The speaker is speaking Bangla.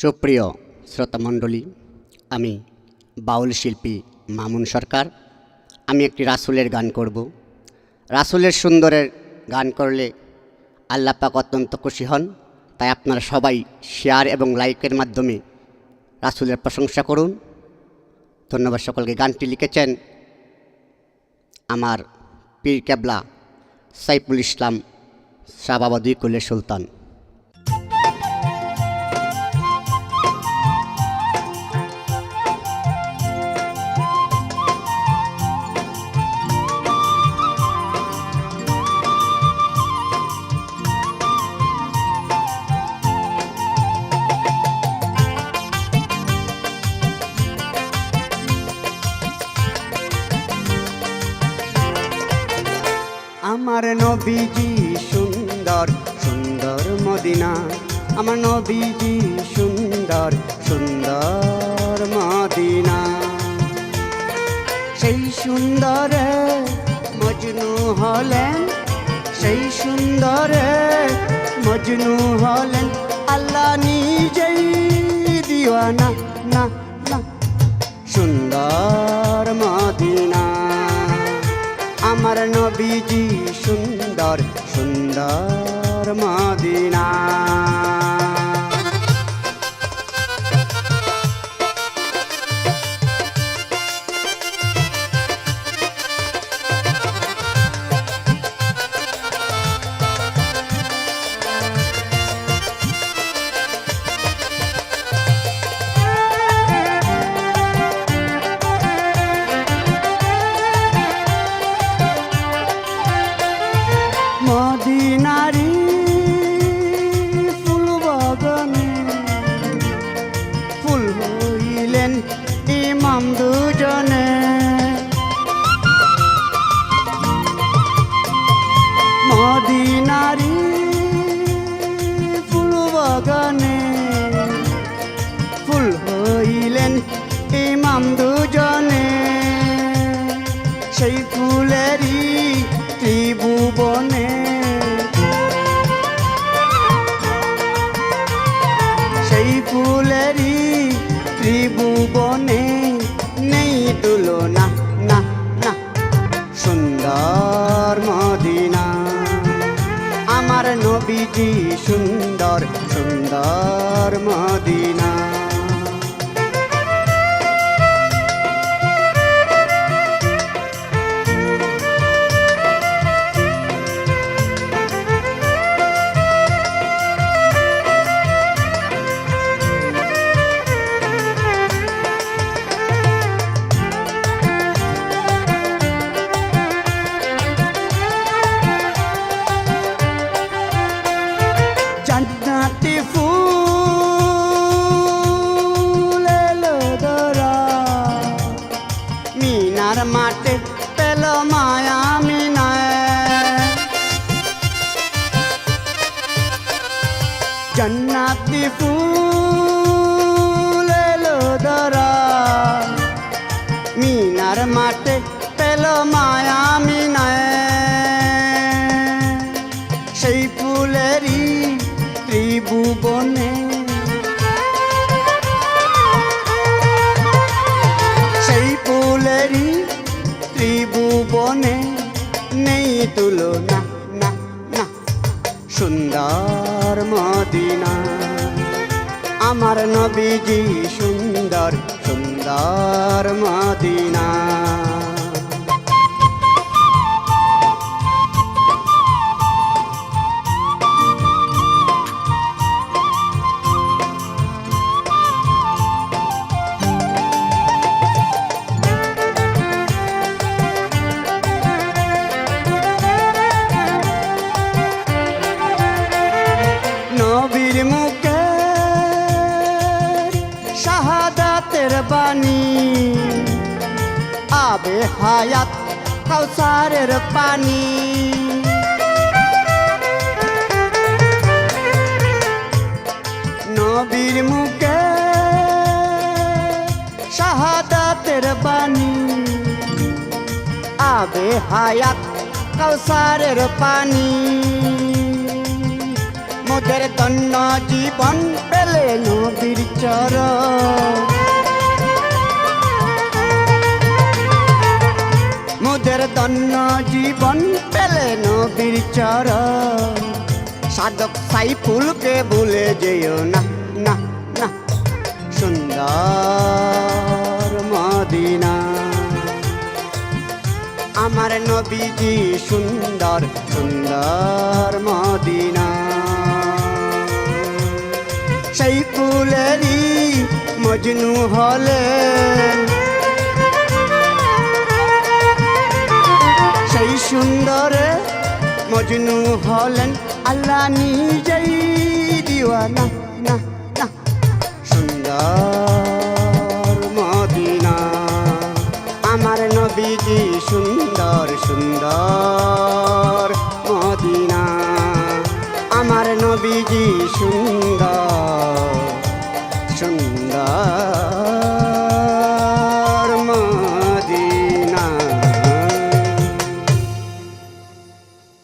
সুপ্রিয় শ্রোতামণ্ডলী, আমি বাউল শিল্পী মামুন সরকার। আমি একটি রাসূলের গান করব। রাসূলের সুন্দরের গান করলে আল্লাহ পাক অত্যন্ত খুশি হন। তাই আপনারা সবাই শেয়ার এবং লাইকের মাধ্যমে রাসূলের প্রশংসা করুন। ধন্যবাদ সকলকে। গানটি লিখেছেন আমার পীর কেবলা সাইফুল ইসলাম শাহ বাবা দুই কুলের সুলতান। আমার নবীজি সুন্দর সুন্দর মদিনা, আমার নবীজি সুন্দর সুন্দর মদিনা। সেই সুন্দরে মজনু হলেন, সেই সুন্দরে মজনু হলেন, আল্লাহ নিজেই দিওয়ানা। না না সুন্দর মদিনা, আমার নবীজি সুন্দর সুন্দর মদিনা। মদিনারি ফুল বাগানে ফুল হইলেন ইমাম দুজনে। মদিনারি ফুল বাগানে ফুল হইলেন ইমাম দুজনে। সেই ফুলেরই ত্রিভুবনে, সেই ফুলেরই ত্রিভুবনে নেই তুলনা। না না সুন্দর মদিনা, আমার নবীজি সুন্দর সুন্দর মদিনা। জান্নাতি ফুল এলো ধরা, মিনার মাঠে পেল মায়া মিনায়। জান্নাতি ফুল এলো ধরা, মিনার মাঠে পেল মায়া মিনায়। সেই ফুলেরই ত্রিভুবনে, সেই ফুলেরই ত্রিভুবনে নেই তুলনা। না না সুন্দর মদিনা, আমার নবীজি সুন্দর সুন্দর মদিনা। নবীর মুখে শাহাদাতের বাণী, আবে হায়াত কাউসারের পানি। নবীর মুখে শাহাদাতের বাণী, আবে হায়াত কাউসারের পানি। মোদের ধন্য জীবন পেলে নবীর চরণ মোদের ধন্য জীবন পেলে নবীর চরণ সাধক সাইফুলকে ভুলে যেও না না না সুন্দর মদিনা আমার নবীজি সুন্দর সুন্দর মদিনা সেই ফুলেরই মজনু হলেন সেই সুন্দরে মজনু হলেন আল্লাহ নিজেই দিওয়ানা না না সুন্দর মদিনা আমার নবীজি সুন্দর সুন্দর মদিনা আমার নবীজি সুন্দর সুন্দর